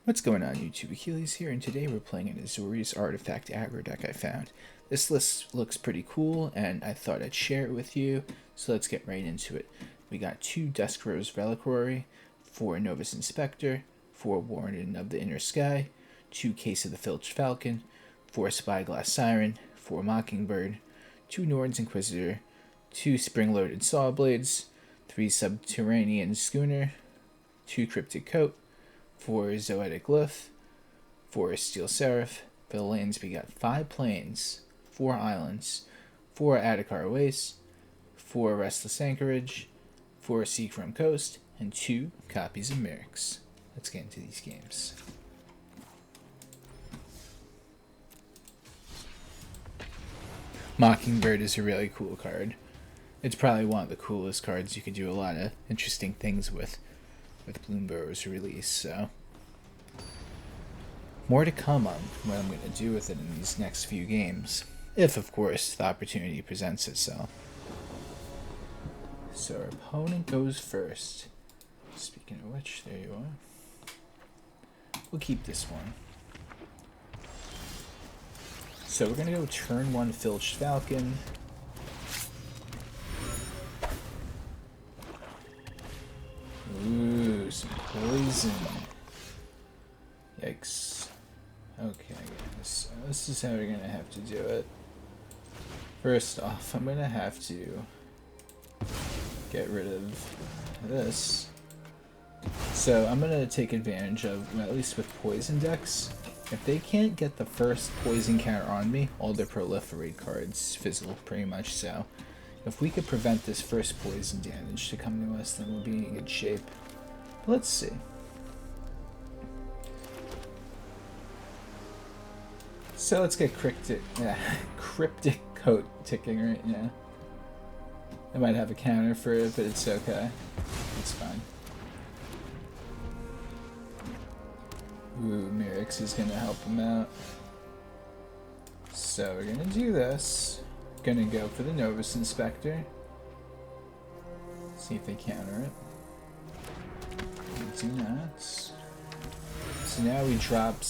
What's going on YouTube? Achilles here, and today we're playing an Azorius artifact aggro deck I found. This list looks pretty cool, and I thought I'd share it with you, so let's get right into it. We got 2 Dusk Reliquary, 4 Novice Inspector, 4 Warden of the Inner Sky, 2 Case of the Filched Falcon, 4 Spyglass Siren, 4 Mockingbird, 2 Norn's Inquisitor, 2 Spring-Loaded Sawblades, 3 Subterranean Schooner, 2 Cryptic Coat, 4 Zoetic Glyph, 4 Steel Seraph. For the lands, we got 5 plains, 4 islands, 4 Adarkar Wastes, 4 Restless Anchorage, 4 Seachrome Coast, and 2 copies of Mirrex. Let's get into these games. Mockingbird is a really cool card. It's probably one of the coolest cards you could do a lot of interesting things with Bloomburrow's release, so more to come on what I'm going to do with it in these next few games, if of course the opportunity presents itself. So our opponent goes first. Speaking of which, there you are. We'll keep this one. So we're going to go turn 1 Filched Falcon. Ooh, some poison. Yikes. Okay, guys. This is how we're gonna have to do it. First off, I'm gonna have to get rid of this. So I'm gonna take advantage of, well, at least with poison decks, if they can't get the first poison counter on me, all their proliferate cards fizzle pretty much, so if we could prevent this first poison damage to come to us, then we'll be in good shape. But let's see. So let's get Cryptic Coat ticking right now. I might have a counter for it, but it's okay. It's fine. Ooh, Mirrex is gonna help him out. So we're gonna do this. Gonna go for the Novice Inspector. See if they counter it. Do that. So now we drop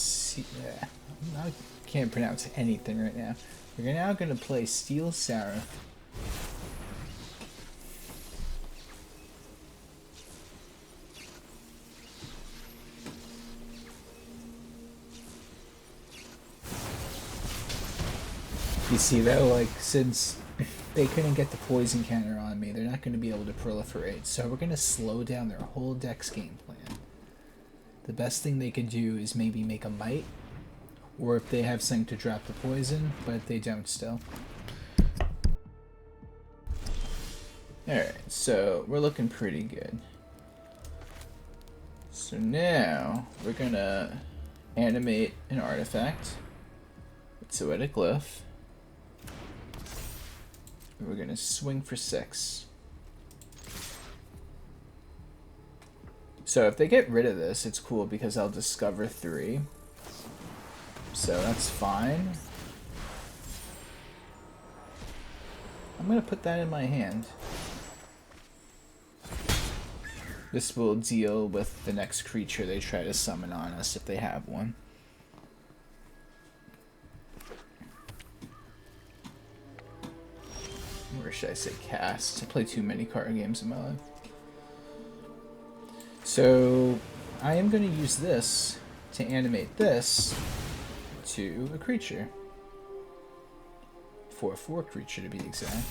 I can't pronounce anything right now. We're now gonna play Steel Seraph. You see though, like, since they couldn't get the poison counter on me, they're not going to be able to proliferate, so we're going to slow down their whole deck's game plan. The best thing they could do is maybe make a might, or if they have something to drop the poison, but they don't still. Alright, so we're looking pretty good. So now we're going to animate an artifact with Zoetic Glyph. We're going to swing for 6. So if they get rid of this, it's cool because I'll discover 3. So that's fine. I'm going to put that in my hand. This will deal with the next creature they try to summon on us if they have one. Or should I say cast? I play too many card games in my life. So I am going to use this to animate this to a creature. 4/4 creature to be exact.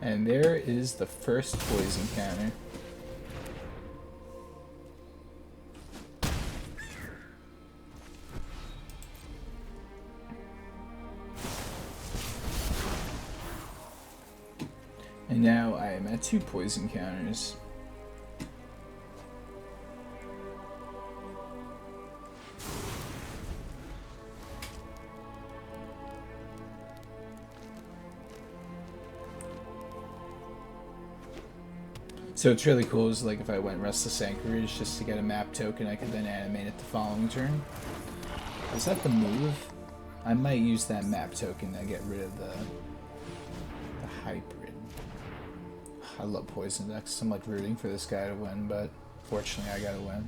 And there is the first poison counter. And now I am at 2 poison counters. So it's really cool is like if I went Restless Anchorage just to get a map token, I could then animate it the following turn. Is that the move? I might use that map token to get rid of the hybrid. I love poison decks. I'm like rooting for this guy to win, but fortunately I gotta win.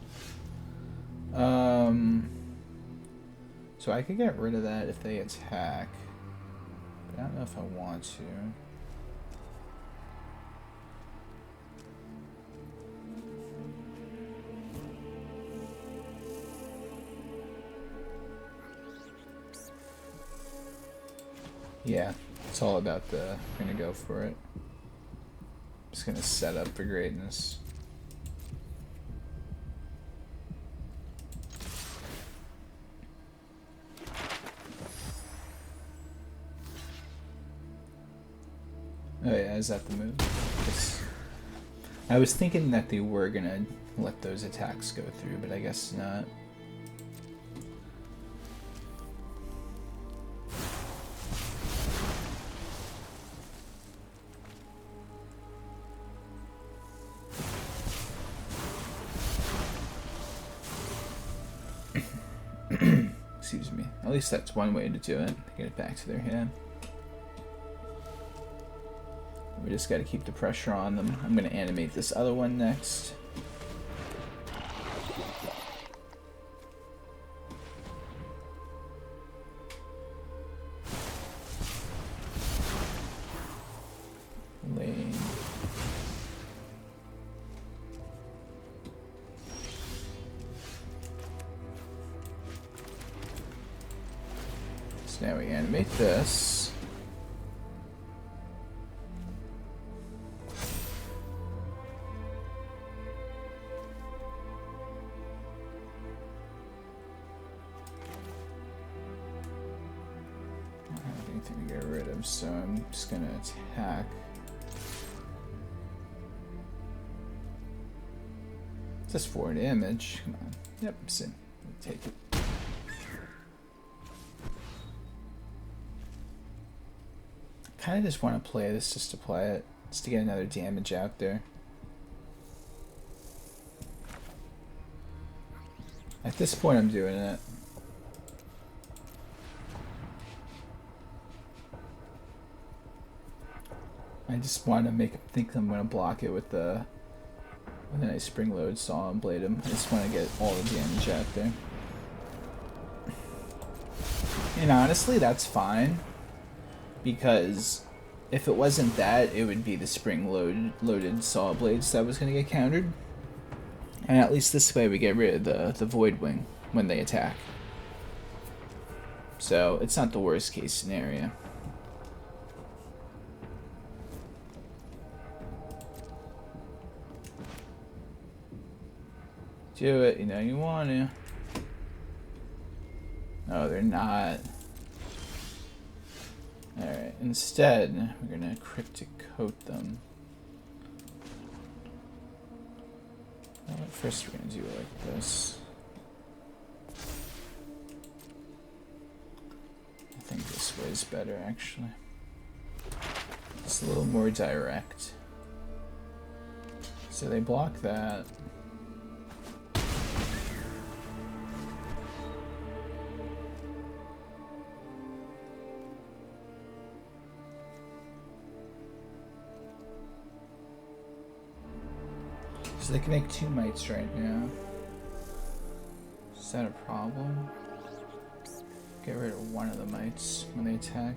So I could get rid of that if they attack, but I don't know if I want to. Yeah, it's all about the, I'm gonna go for it. Just gonna set up for greatness. Oh yeah, is that the move? I was thinking that they were gonna let those attacks go through, but I guess not. Excuse me. At least that's one way to do it. Get it back to their hand. We just got to keep the pressure on them. I'm going to animate this other one next. Lane. So now we animate this. To get rid of, so I'm just gonna attack. Just 4 damage. Come on. Yep, sin. Take it. Kind of just want to play this just to play it, just to get another damage out there. At this point, I'm doing it. I just want to make him think I'm going to block it with a nice Spring-Loaded Sawblade him. I just want to get all the damage out there. And honestly, that's fine. Because if it wasn't that, it would be the Spring-Loaded Sawblades that was going to get countered. And at least this way we get rid of the Void Wing when they attack. So it's not the worst case scenario. Do it, you know you want to. No, they're not. Alright, instead, we're going to Cryptic Coat them. First we're going to do it like this. I think this way is better, actually. It's a little more direct. So they block that. So they can make 2 mites right now. Is that a problem? Get rid of one of the mites when they attack.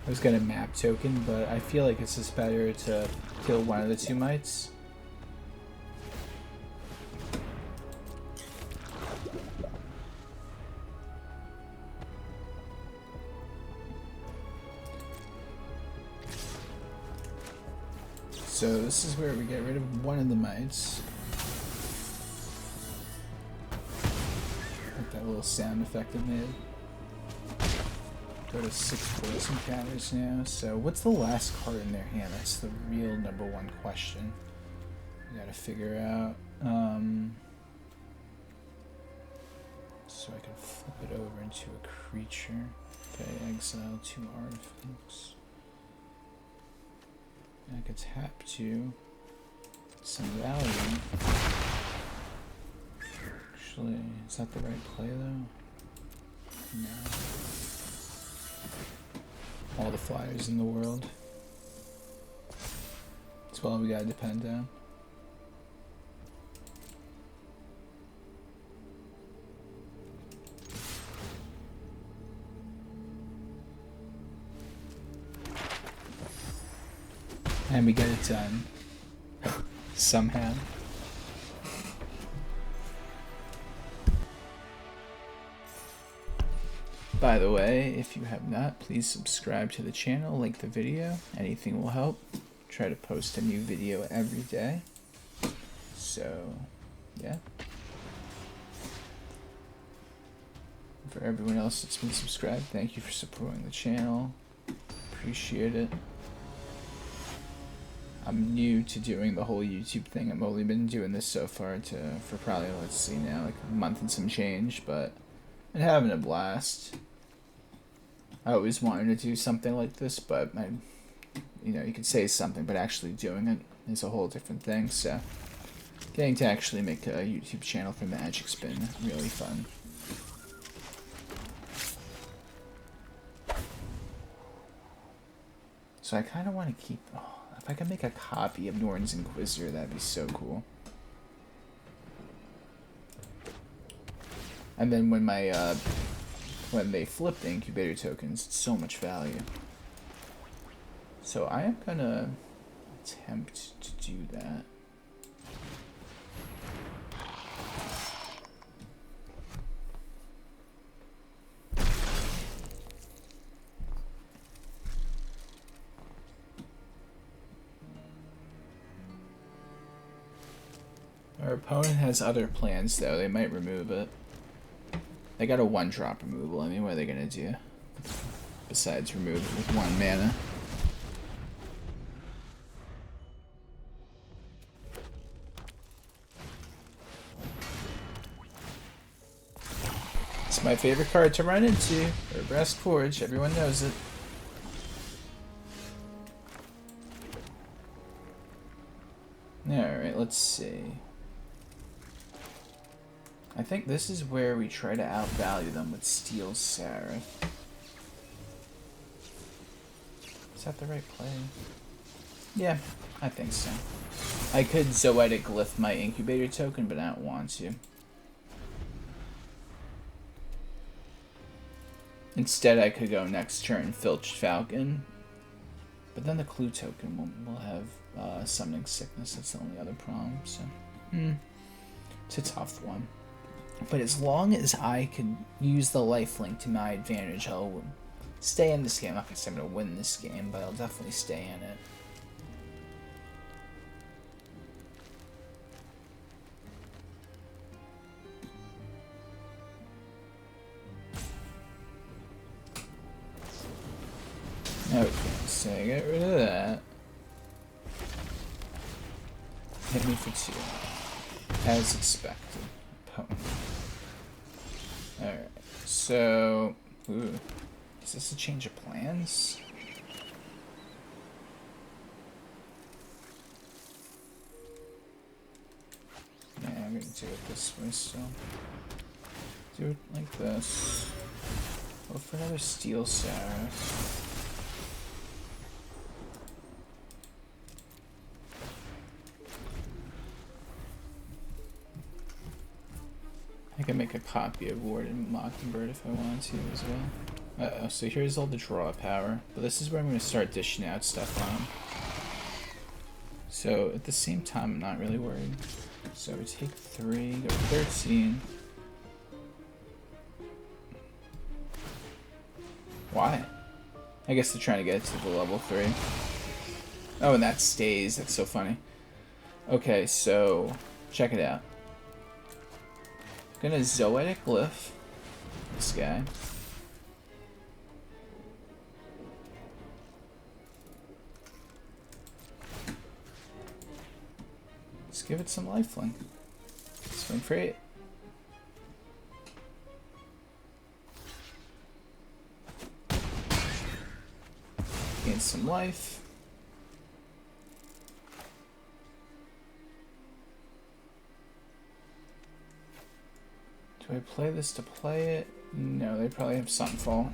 I was gonna map token, but I feel like it's just better to kill one of the 2 mites. So this is where we get rid of one of the mites. Like that little sound effect it made. Go to 6 poison counters now. So what's the last card in their hand? That's the real #1 question. We gotta figure out. So I can flip it over into a creature. Okay, exile 2 artifacts. I could tap to some value. Actually, is that the right play though? No. All the flyers in the world. That's all we gotta depend on. And we get it done. Somehow. By the way, if you have not, please subscribe to the channel, like the video. Anything will help. Try to post a new video every day. So, yeah. For everyone else that's been subscribed, thank you for supporting the channel. Appreciate it. I'm new to doing the whole YouTube thing. I've only been doing this so far for probably, let's see now, like a month and some change, but I'm having a blast. I always wanted to do something like this, but you know, you could say something, but actually doing it is a whole different thing. So, getting to actually make a YouTube channel for Magic's been really fun. So I kind of want to keep. Oh, if I could make a copy of Norn's Inquisitor, that'd be so cool. And then when my when they flip the incubator tokens, it's so much value. So I am gonna attempt to do that. Our opponent has other plans though, they might remove it. They got a 1-drop removal. I mean, what are they gonna do? Besides remove it with 1 mana. It's my favorite card to run into. Or Breast Forge, everyone knows it. Alright, let's see. I think this is where we try to outvalue them with Steel Seraph. Is that the right play? Yeah, I think so. I could Zoetic Glyph my Incubator token, but I don't want to. Instead, I could go next turn Filched Falcon. But then the Clue token will have Summoning Sickness. That's the only other problem. So, it's a tough one. But as long as I can use the lifelink to my advantage, I'll stay in this game. I'm not going to say I'm going to win this game, but I'll definitely stay in it. Okay, so get rid of that. Hit me for 2. As expected. Opponent. Alright, so... Ooh. Is this a change of plans? Yeah, I'm gonna do it this way still. Do it like this. Go for another Steel Seraph. I can make a copy of Warden Mockingbird if I want to as well. Uh-oh, so here's all the draw power. But this is where I'm going to start dishing out stuff on. So at the same time, I'm not really worried. So we take 3, go 13. Why? I guess they're trying to get it to the level 3. Oh, and that stays. That's so funny. Okay, so check it out. Gonna Zoetic Glyph this guy. Let's give it some lifelink. Swing for 8. Gain some life. Do I play this to play it? No, they probably have Sunfall.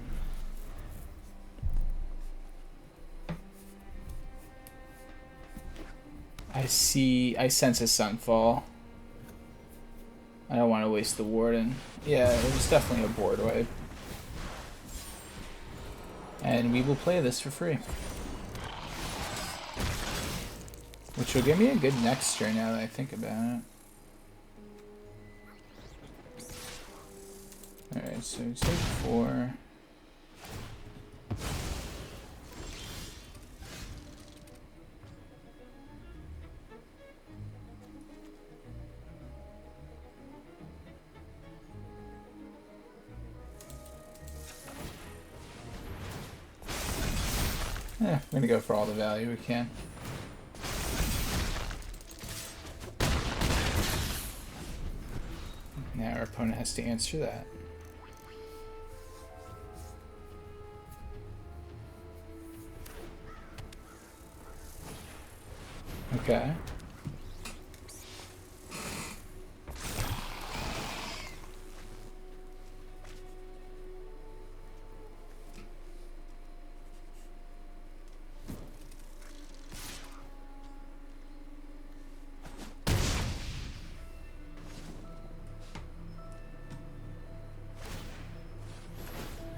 I sense a Sunfall. I don't want to waste the Warden. Yeah, it was definitely a board wipe. And we will play this for free. Which will give me a good next turn now that I think about it. Alright, so take 4. We're gonna go for all the value we can. Now our opponent has to answer that. Okay.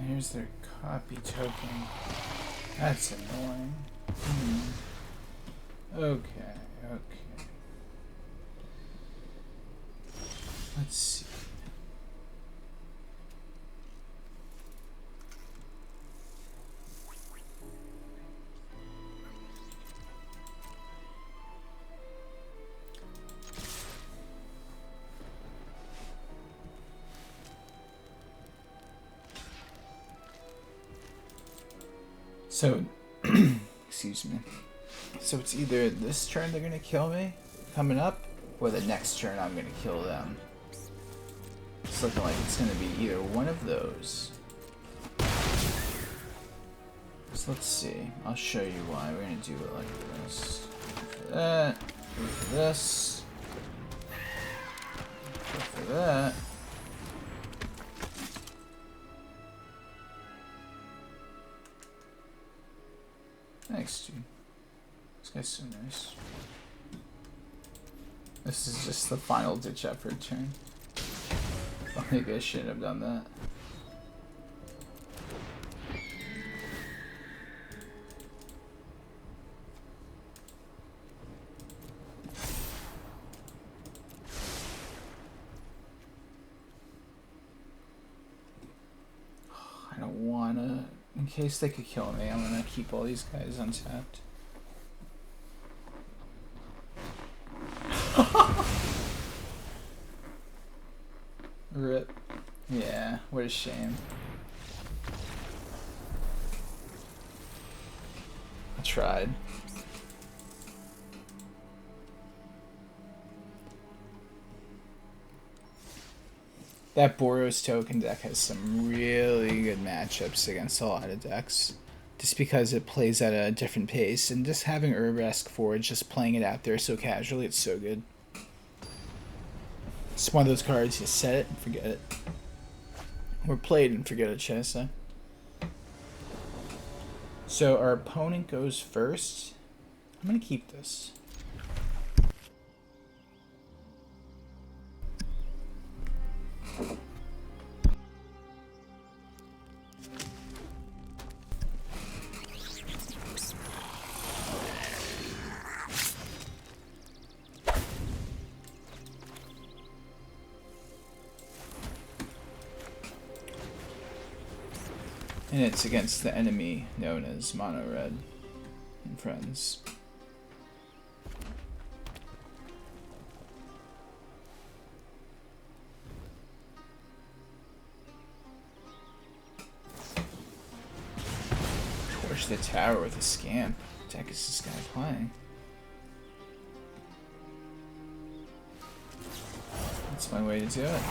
Here's their copy token. That's annoying. Okay, okay. Let's see. So, excuse me. So it's either this turn they're gonna kill me, coming up, or the next turn I'm gonna kill them. It's looking like it's gonna be either one of those. So let's see. I'll show you why. We're gonna do it like this. For that. Go for this. Go for that. Thanks, dude. This guy's so nice. This is just the final ditch effort turn. Oh, maybe I shouldn't have done that. I don't wanna. In case they could kill me, I'm gonna keep all these guys untapped. Rip. Yeah, what a shame. I tried. That Boros token deck has some really good matchups against a lot of decks. Just because it plays at a different pace, and just having Urbrask Forge, just playing it out there so casually, it's so good. It's one of those cards, you set it and forget it. Or play it and forget it, should I say. So our opponent goes first. I'm going to keep this. And it's against the enemy known as Mono Red and Friends. Torch the tower with a scamp. What the heck is this guy playing? That's my way to do it.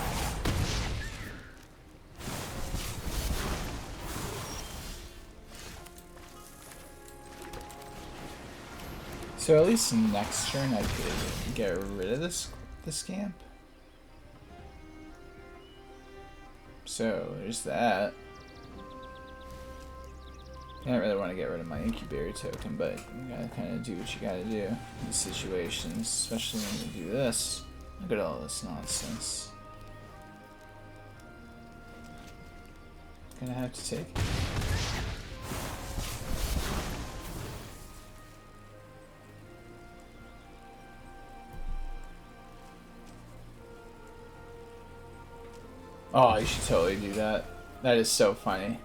So at least next turn I could get rid of this scamp. So there's that. I don't really want to get rid of my incubator token, but you gotta kind of do what you gotta do in these situations, especially when you do this. Look at all this nonsense. Gonna have to take it. Oh, you should totally do that. That is so funny.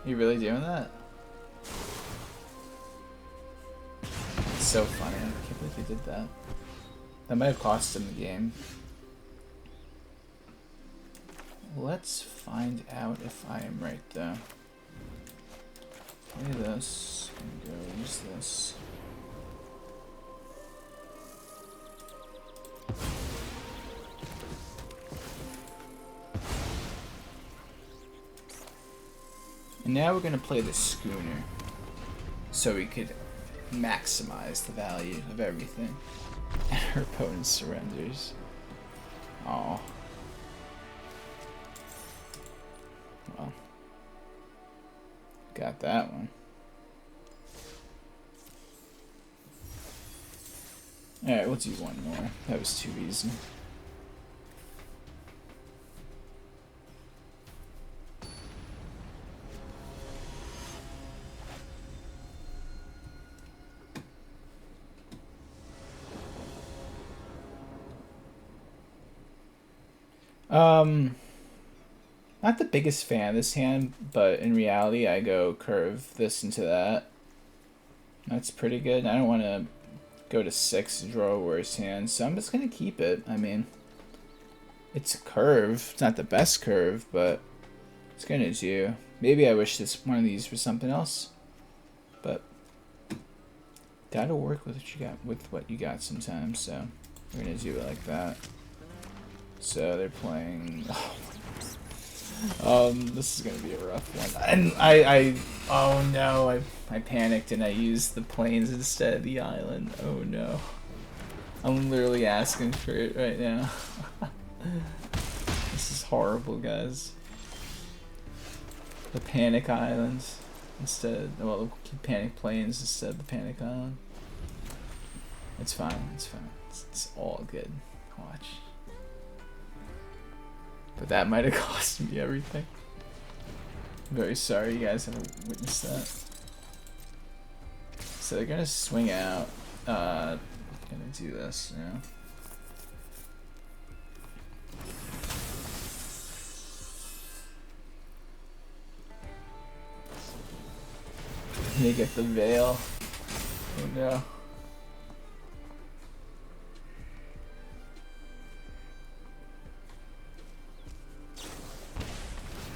You really doing that? It's so funny. I can't believe you did that. That might have cost him the game. Let's find out if I am right though. Play this. I'm gonna go use this. And now we're gonna play the Schooner, so we could maximize the value of everything. And her opponent surrenders. Oh. Well. Got that one. Alright, we'll do one more. That was too easy. Not the biggest fan of this hand, but in reality I go curve this into that. That's pretty good. I don't want to go to 6 and draw a worse hand, so I'm just going to keep it. I mean, it's a curve. It's not the best curve, but it's going to do. Maybe I wish this one of these was something else, but gotta work with what you got sometimes, so we're going to do it like that. So they're playing... this is gonna be a rough one. And oh no, I panicked and I used the plains instead of the island. Oh no. I'm literally asking for it right now. This is horrible, guys. The panic islands instead, well, the panic plains instead of the panic island. It's fine, it's fine. It's all good. Watch. But that might have cost me everything. I'm very sorry you guys haven't witnessed that. So they're gonna swing out. Gonna do this, you know. They get the veil. Oh no.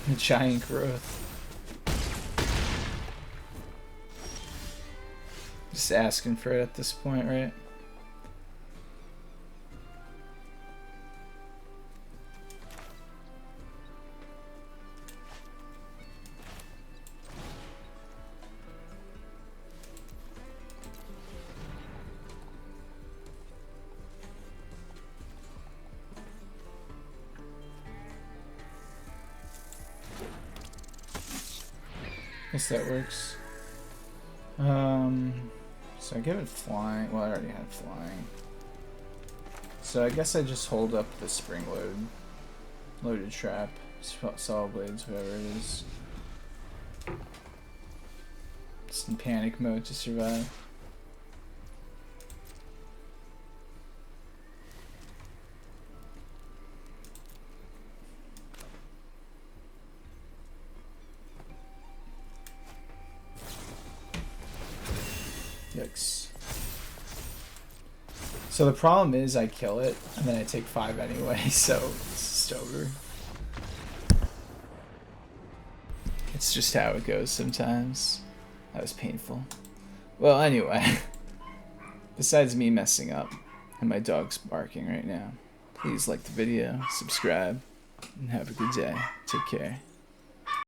The giant growth. Just asking for it at this point, right? Guess that works. So I give it flying. Well, I already had flying. So I guess I just hold up the Spring-Loaded Trap, Sawblades, whatever it is. Just in panic mode to survive. Yikes. So the problem is I kill it, and then I take 5 anyway, so it's just over. It's just how it goes sometimes. That was painful. Well, anyway, besides me messing up, and my dog's barking right now, please like the video, subscribe, and have a good day. Take care.